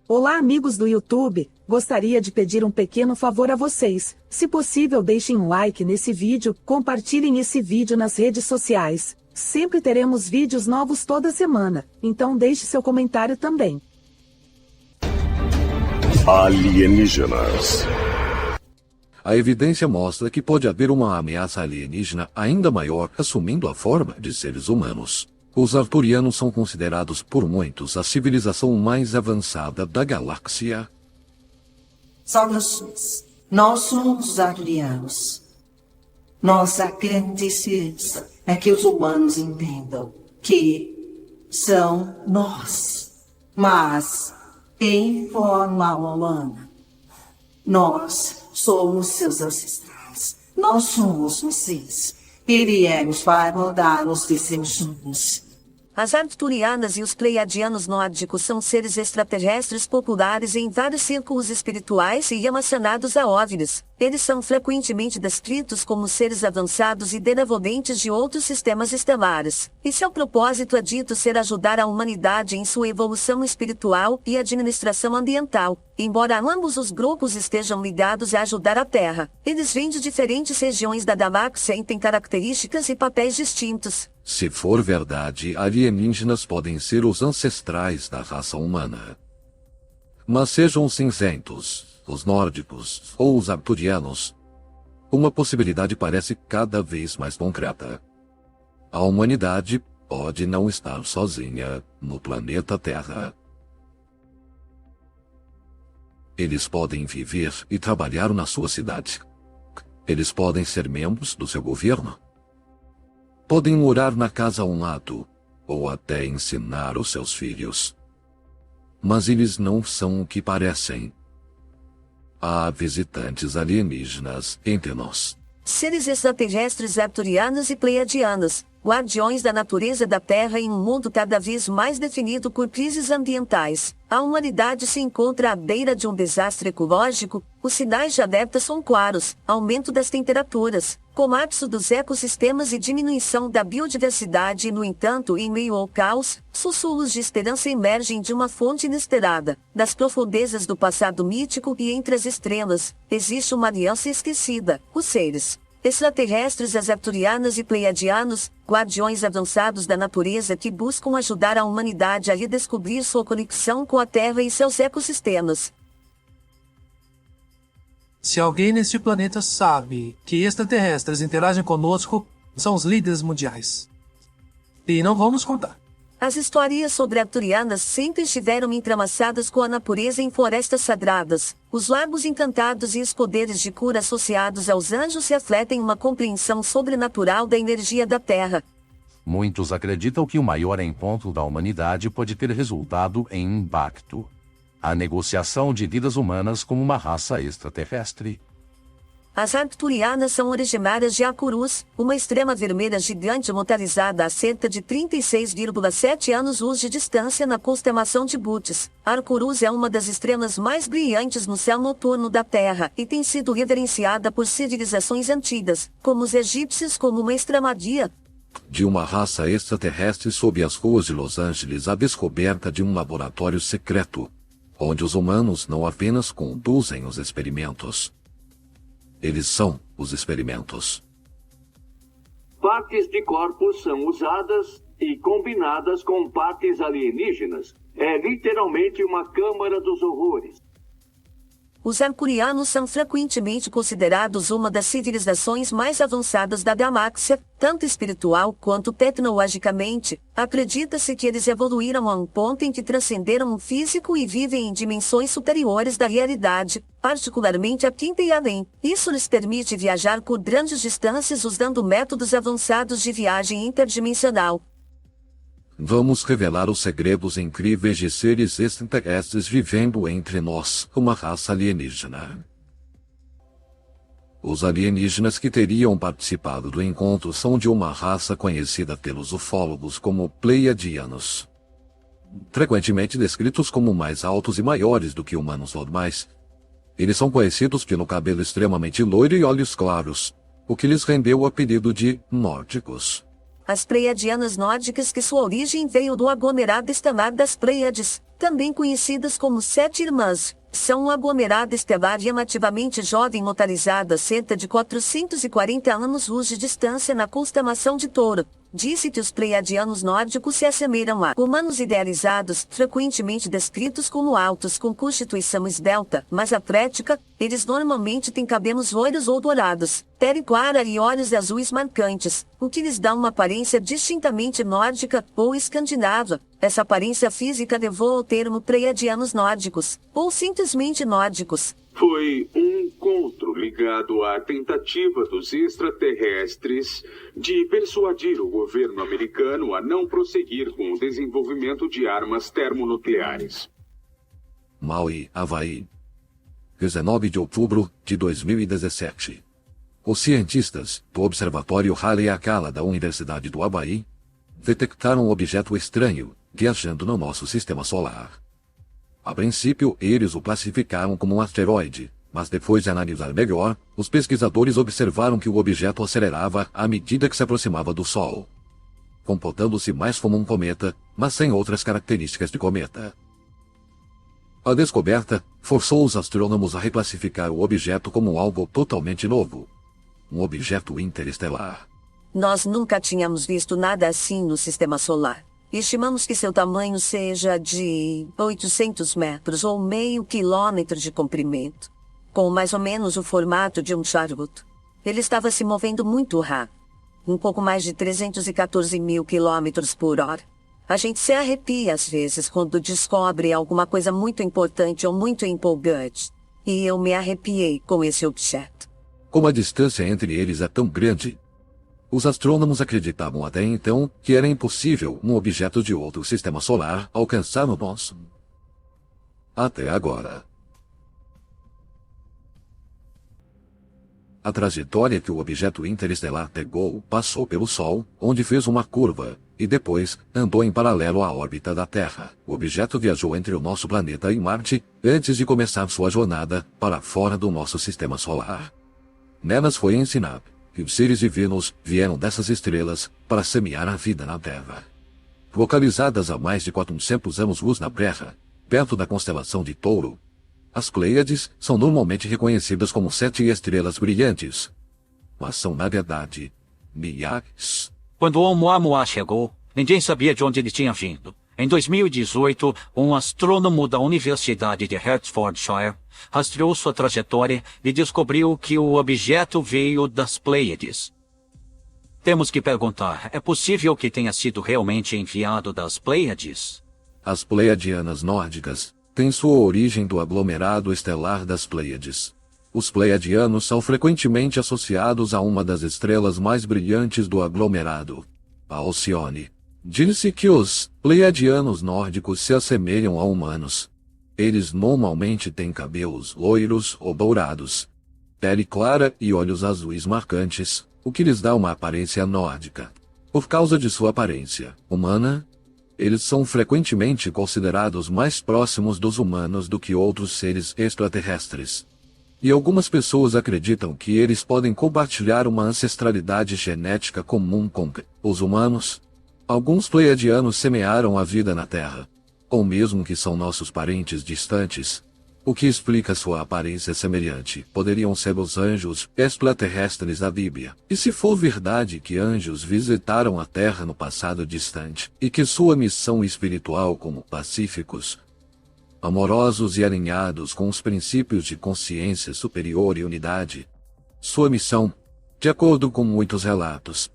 Olá, amigos do YouTube, gostaria de pedir um pequeno favor a vocês. Se possível, deixem um like nesse vídeo, compartilhem esse vídeo nas redes sociais. Sempre teremos vídeos novos toda semana, então deixe seu comentário também. Alienígenas. A evidência mostra que pode haver uma ameaça alienígena ainda maior assumindo a forma de seres humanos. Os arturianos são considerados por muitos a civilização mais avançada da galáxia. Saudações. Nós somos os arturianos. Nossa grande ciência é que os humanos entendam que são nós, mas em forma humana. Nós somos seus ancestrais. Nós somos vocês. E viemos para mudar-nos de seus sonhos. As arturianas e os pleiadianos nórdicos são seres extraterrestres populares em vários círculos espirituais e relacionados a OVNIs. Eles são frequentemente descritos como seres avançados e benevolentes de outros sistemas estelares. E seu propósito é dito ser ajudar a humanidade em sua evolução espiritual e administração ambiental. Embora ambos os grupos estejam ligados a ajudar a Terra, eles vêm de diferentes regiões da galáxia e têm características e papéis distintos. Se for verdade, alienígenas podem ser os ancestrais da raça humana. Mas sejam os cinzentos, os nórdicos ou os arturianos, uma possibilidade parece cada vez mais concreta. A humanidade pode não estar sozinha no planeta Terra. Eles podem viver e trabalhar na sua cidade. Eles podem ser membros do seu governo. Podem morar na casa ao lado, ou até ensinar os seus filhos. Mas eles não são o que parecem. Há visitantes alienígenas entre nós. Seres extraterrestres arturianos e pleiadianos, guardiões da natureza da Terra em um mundo cada vez mais definido por crises ambientais. A humanidade se encontra à beira de um desastre ecológico. Os sinais de alerta são claros: aumento das temperaturas, colapso dos ecossistemas e diminuição da biodiversidade. No entanto, em meio ao caos, sussurros de esperança emergem de uma fonte inesperada. Das profundezas do passado mítico e entre as estrelas, existe uma aliança esquecida: os seres extraterrestres, as arturianas e pleiadianos, guardiões avançados da natureza que buscam ajudar a humanidade a redescobrir sua conexão com a Terra e seus ecossistemas. Se alguém neste planeta sabe que extraterrestres interagem conosco, são os líderes mundiais. E não vamos contar. As histórias sobre arturianas sempre estiveram entrelaçadas com a natureza em florestas sagradas. Os lagos encantados e os poderes de cura associados aos anjos refletem uma compreensão sobrenatural da energia da Terra. Muitos acreditam que o maior encontro da humanidade pode ter resultado em um pacto. A negociação de vidas humanas como uma raça extraterrestre. As arturianas são originárias de Arcturus, uma estrela vermelha gigante localizada a cerca de 36,7 anos-luz de distância na constelação de Bootes. Arcturus é uma das estrelas mais brilhantes no céu noturno da Terra e tem sido reverenciada por civilizações antigas, como os egípcios, como uma estrela-guia de uma raça extraterrestre. Sob as ruas de Los Angeles, a descoberta de um laboratório secreto, onde os humanos não apenas conduzem os experimentos. Eles são os experimentos. Partes de corpos são usadas e combinadas com partes alienígenas. É literalmente uma câmara dos horrores. Os arcturianos são frequentemente considerados uma das civilizações mais avançadas da galáxia, tanto espiritual quanto tecnologicamente. Acredita-se que eles evoluíram a um ponto em que transcenderam o físico e vivem em dimensões superiores da realidade, particularmente a quinta e além. Isso lhes permite viajar por grandes distâncias usando métodos avançados de viagem interdimensional. Vamos revelar os segredos incríveis de seres extraterrestres vivendo entre nós, uma raça alienígena. Os alienígenas que teriam participado do encontro são de uma raça conhecida pelos ufólogos como pleiadianos. Frequentemente descritos como mais altos e maiores do que humanos normais, eles são conhecidos pelo cabelo extremamente loiro e olhos claros, o que lhes rendeu o apelido de nórdicos. As pleiadianas nórdicas, que sua origem veio do aglomerado estelar das Pleiades, também conhecidas como Sete Irmãs, são um aglomerado estelar relativamente jovem localizado a cerca de 440 anos-luz de distância na constelação de Touro. Disse que os pleiadianos nórdicos se assemelham a humanos idealizados, frequentemente descritos como altos com constituição esbelta, mas atlética. Eles normalmente têm cabelos loiros ou dourados, pele clara e olhos azuis marcantes, o que lhes dá uma aparência distintamente nórdica ou escandinava. Essa aparência física levou ao termo pleiadianos nórdicos, ou simplesmente nórdicos. Foi um encontro ligado à tentativa dos extraterrestres de persuadir o governo americano a não prosseguir com o desenvolvimento de armas termonucleares. Maui, Havaí. 19 de outubro de 2017. Os cientistas do Observatório Haleakala da Universidade do Havaí detectaram um objeto estranho viajando no nosso sistema solar. A princípio, eles o classificaram como um asteroide, mas depois de analisar melhor, os pesquisadores observaram que o objeto acelerava à medida que se aproximava do Sol, comportando-se mais como um cometa, mas sem outras características de cometa. A descoberta forçou os astrônomos a reclassificar o objeto como algo totalmente novo, um objeto interestelar. Nós nunca tínhamos visto nada assim no sistema solar. Estimamos que seu tamanho seja de 800 metros ou meio quilômetro de comprimento, com mais ou menos o formato de um charuto. Ele estava se movendo muito rápido, um pouco mais de 314 mil quilômetros por hora. A gente se arrepia às vezes quando descobre alguma coisa muito importante ou muito empolgante. E eu me arrepiei com esse objeto. Como a distância entre eles é tão grande, os astrônomos acreditavam até então que era impossível um objeto de outro sistema solar alcançar o nosso. Até agora. A trajetória que o objeto interestelar pegou passou pelo Sol, onde fez uma curva, e depois andou em paralelo à órbita da Terra. O objeto viajou entre o nosso planeta e Marte antes de começar sua jornada para fora do nosso sistema solar. Nelas foi ensinado que os seres divinos vieram dessas estrelas para semear a vida na Terra. Localizadas a mais de 400 anos-luz da Terra, perto da constelação de Touro, as Pleiades são normalmente reconhecidas como 7 estrelas brilhantes, mas são, na verdade, milhares. Quando o Oumuamua chegou, ninguém sabia de onde ele tinha vindo. Em 2018, um astrônomo da Universidade de Hertfordshire rastreou sua trajetória e descobriu que o objeto veio das Pleiades. Temos que perguntar, é possível que tenha sido realmente enviado das Pleiades? As Pleiadianas nórdicas têm sua origem do aglomerado estelar das Pleiades. Os Pleiadianos são frequentemente associados a uma das estrelas mais brilhantes do aglomerado, a Alcione. Diz-se que os Pleiadianos nórdicos se assemelham a humanos. Eles normalmente têm cabelos loiros ou dourados, pele clara e olhos azuis marcantes, o que lhes dá uma aparência nórdica. Por causa de sua aparência humana, eles são frequentemente considerados mais próximos dos humanos do que outros seres extraterrestres. E algumas pessoas acreditam que eles podem compartilhar uma ancestralidade genética comum com os humanos. Alguns pleiadianos semearam a vida na Terra, ou mesmo que são nossos parentes distantes, o que explica sua aparência semelhante. Poderiam ser os anjos extraterrestres da Bíblia. E se for verdade que anjos visitaram a Terra no passado distante, e que sua missão espiritual como pacíficos, amorosos e alinhados com os princípios de consciência superior e unidade, sua missão, de acordo com muitos relatos,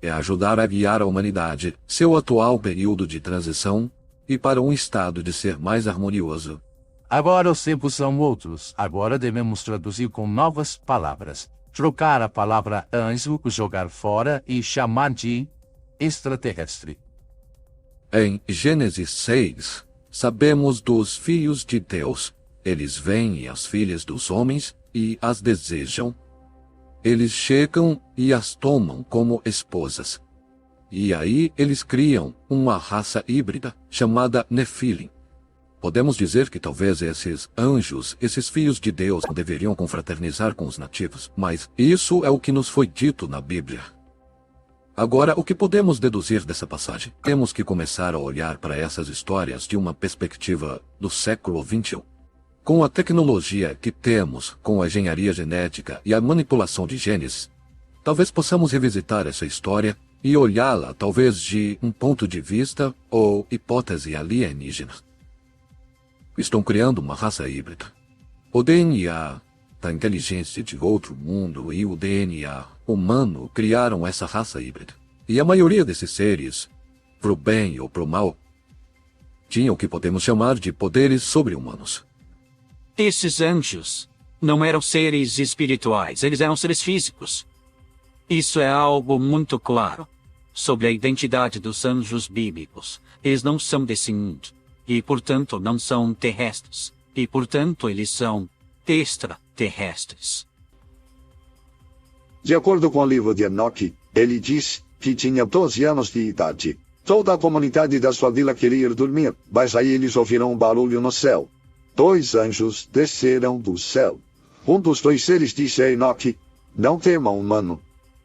é ajudar a guiar a humanidade, seu atual período de transição, e para um estado de ser mais harmonioso. Agora os tempos são outros. Agora devemos traduzir com novas palavras. Trocar a palavra anjo, jogar fora e chamar de extraterrestre. Em Gênesis 6, sabemos dos filhos de Deus. Eles veem as filhas dos homens e as desejam. Eles chegam e as tomam como esposas. E aí eles criam uma raça híbrida chamada Nefilim. Podemos dizer que talvez esses anjos, esses filhos de Deus, não deveriam confraternizar com os nativos, mas isso é o que nos foi dito na Bíblia. Agora, o que podemos deduzir dessa passagem? Temos que começar a olhar para essas histórias de uma perspectiva do século XXI. Com a tecnologia que temos, com a engenharia genética e a manipulação de genes, talvez possamos revisitar essa história e olhá-la talvez de um ponto de vista ou hipótese alienígena. Estão criando uma raça híbrida. O DNA da inteligência de outro mundo e o DNA humano criaram essa raça híbrida. E a maioria desses seres, pro bem ou pro mal, tinham o que podemos chamar de poderes sobre-humanos. Esses anjos não eram seres espirituais, eles eram seres físicos. Isso é algo muito claro sobre a identidade dos anjos bíblicos. Eles não são desse mundo, e portanto não são terrestres, e portanto eles são extraterrestres. De acordo com o livro de Enoque, ele diz que tinha 12 anos de idade. Toda a comunidade da sua vila queria ir dormir, mas aí eles ouviram um barulho no céu. 2 anjos desceram do céu. Um dos 2 seres disse a Enoque: "Não temam, humano."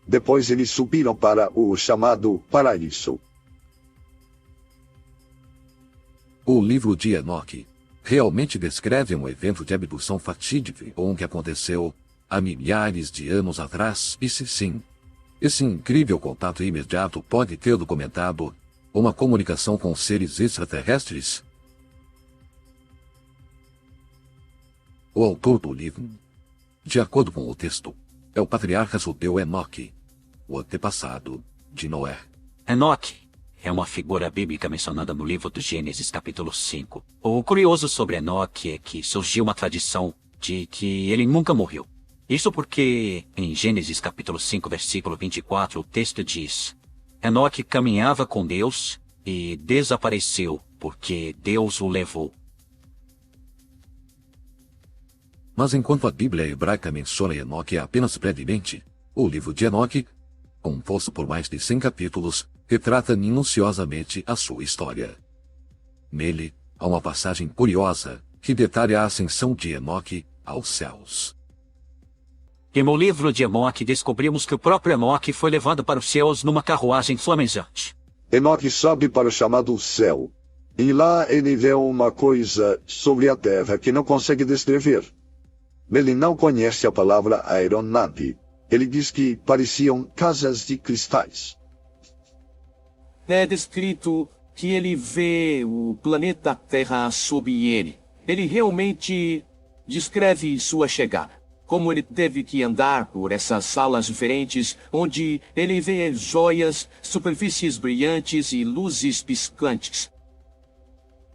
Depois eles subiram para o chamado paraíso. O livro de Enoque realmente descreve um evento de abdução fatídico que aconteceu há milhares de anos atrás, e se sim, esse incrível contato imediato pode ter documentado uma comunicação com seres extraterrestres? O autor do livro, de acordo com o texto, é o patriarca judeu Enoque, o antepassado de Noé. Enoque é uma figura bíblica mencionada no livro do Gênesis, capítulo 5. O curioso sobre Enoque é que surgiu uma tradição de que ele nunca morreu. Isso porque, em Gênesis capítulo 5, versículo 24, o texto diz: Enoque caminhava com Deus e desapareceu, porque Deus o levou. Mas enquanto a Bíblia hebraica menciona Enoque apenas brevemente, o livro de Enoque, composto por mais de 100 capítulos, retrata minuciosamente a sua história. Nele, há uma passagem curiosa que detalha a ascensão de Enoque aos céus. E no livro de Enoque descobrimos que o próprio Enoque foi levado para os céus numa carruagem flamejante. Enoque sobe para o chamado céu. E lá ele vê uma coisa sobre a terra que não consegue descrever. Ele não conhece a palavra aeronave. Ele diz que pareciam casas de cristais. É descrito que ele vê o planeta Terra sob ele. Ele realmente descreve sua chegada. Como ele teve que andar por essas salas diferentes, onde ele vê joias, superfícies brilhantes e luzes piscantes.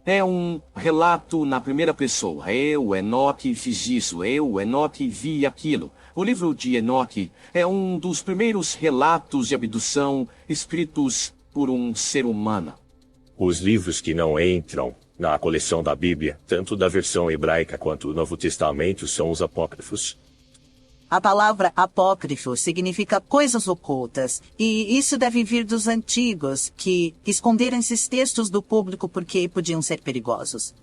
É um relato na primeira pessoa. Eu, Enoque, fiz isso. Eu, Enoque, vi aquilo. O livro de Enoque é um dos primeiros relatos de abdução escritos por um ser humano. Os livros que não entram na coleção da Bíblia, tanto da versão hebraica quanto do Novo Testamento, são os apócrifos. A palavra apócrifo significa coisas ocultas, e isso deve vir dos antigos, que esconderam esses textos do público porque podiam ser perigosos.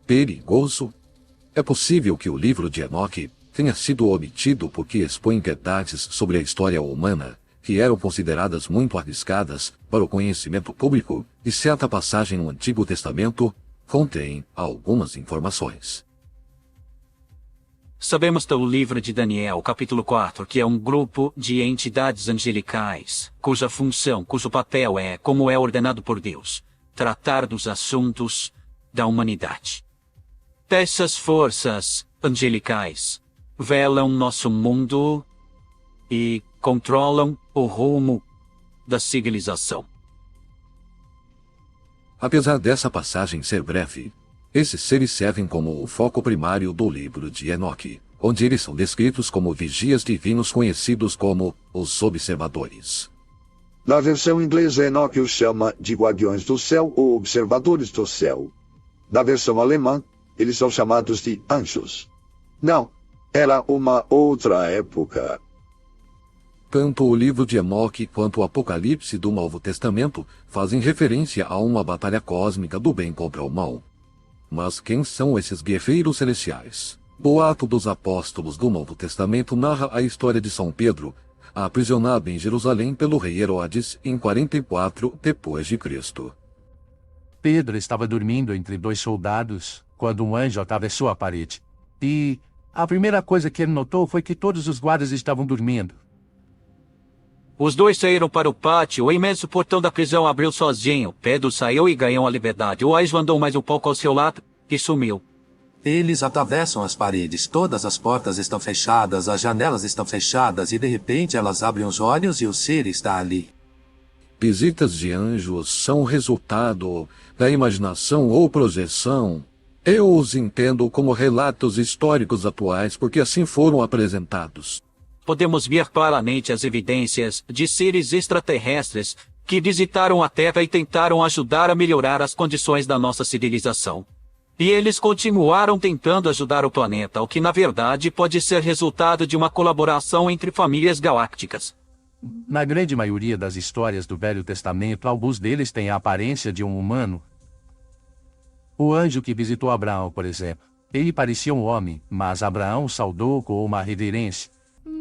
Perigoso? É possível que o livro de Enoque tenha sido omitido porque expõe verdades sobre a história humana que eram consideradas muito arriscadas para o conhecimento público, e certa passagem no Antigo Testamento contém algumas informações. Sabemos do livro de Daniel, capítulo 4, que é um grupo de entidades angelicais, cuja função, cujo papel é, como é ordenado por Deus, tratar dos assuntos da humanidade. Essas forças angelicais velam nosso mundo e controlam o rumo da civilização. Apesar dessa passagem ser breve, esses seres servem como o foco primário do livro de Enoque, onde eles são descritos como vigias divinos conhecidos como os observadores. Na versão inglesa, Enoque os chama de guardiões do céu ou observadores do céu. Na versão alemã, eles são chamados de anjos. Não, era uma outra época. Tanto o livro de Enoque quanto o Apocalipse do Novo Testamento fazem referência a uma batalha cósmica do bem contra o mal. Mas quem são esses guerreiros celestiais? O Ato dos Apóstolos do Novo Testamento narra a história de São Pedro, aprisionado em Jerusalém pelo rei Herodes em 44 depois de Cristo. Pedro estava dormindo entre 2 soldados quando um anjo atravessou a parede. E a primeira coisa que ele notou foi que todos os guardas estavam dormindo. Os 2 saíram para o pátio, o imenso portão da prisão abriu sozinho. Pedro saiu e ganhou a liberdade. O anjo andou mais um pouco ao seu lado e sumiu. Eles atravessam as paredes, todas as portas estão fechadas, as janelas estão fechadas e de repente elas abrem os olhos e o ser está ali. Visitas de anjos são resultado da imaginação ou projeção. Eu os entendo como relatos históricos atuais porque assim foram apresentados. Podemos ver claramente as evidências de seres extraterrestres que visitaram a Terra e tentaram ajudar a melhorar as condições da nossa civilização. E eles continuaram tentando ajudar o planeta, o que na verdade pode ser resultado de uma colaboração entre famílias galácticas. Na grande maioria das histórias do Velho Testamento, alguns deles têm a aparência de um humano. O anjo que visitou Abraão, por exemplo, ele parecia um homem, mas Abraão saudou com uma reverência.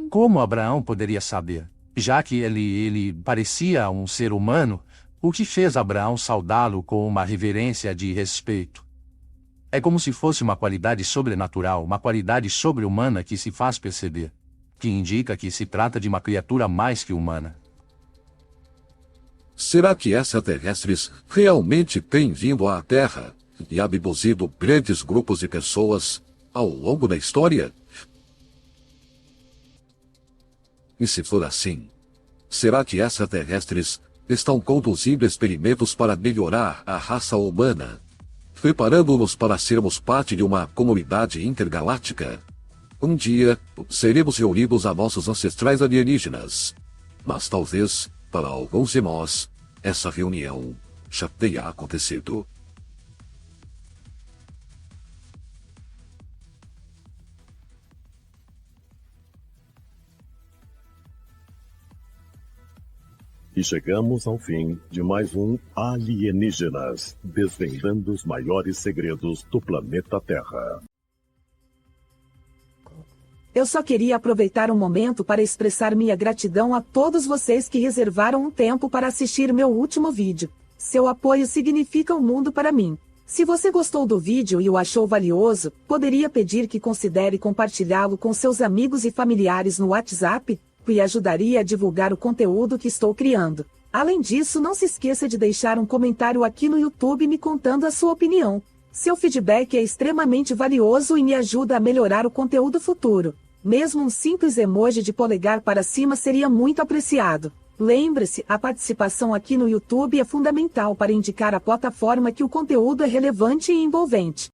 Como Abraão poderia saber? Já que ele parecia um ser humano, o que fez Abraão saudá-lo com uma reverência de respeito? É como se fosse uma qualidade sobrenatural, uma qualidade sobre-humana que se faz perceber, que indica que se trata de uma criatura mais que humana. Será que extraterrestres realmente têm vindo à Terra e abduzido grandes grupos de pessoas ao longo da história? E se for assim, será que extraterrestres estão conduzindo experimentos para melhorar a raça humana, preparando-nos para sermos parte de uma comunidade intergaláctica? Um dia, seremos reunidos a nossos ancestrais alienígenas. Mas talvez, para alguns de nós, essa reunião já tenha acontecido. E chegamos ao fim de mais um Alienígenas, desvendando os maiores segredos do planeta Terra. Eu só queria aproveitar um momento para expressar minha gratidão a todos vocês que reservaram um tempo para assistir meu último vídeo. Seu apoio significa o mundo para mim. Se você gostou do vídeo e o achou valioso, poderia pedir que considere compartilhá-lo com seus amigos e familiares no WhatsApp? E ajudaria a divulgar o conteúdo que estou criando. Além disso, não se esqueça de deixar um comentário aqui no YouTube me contando a sua opinião. Seu feedback é extremamente valioso e me ajuda a melhorar o conteúdo futuro. Mesmo um simples emoji de polegar para cima seria muito apreciado. Lembre-se, a participação aqui no YouTube é fundamental para indicar à plataforma que o conteúdo é relevante e envolvente.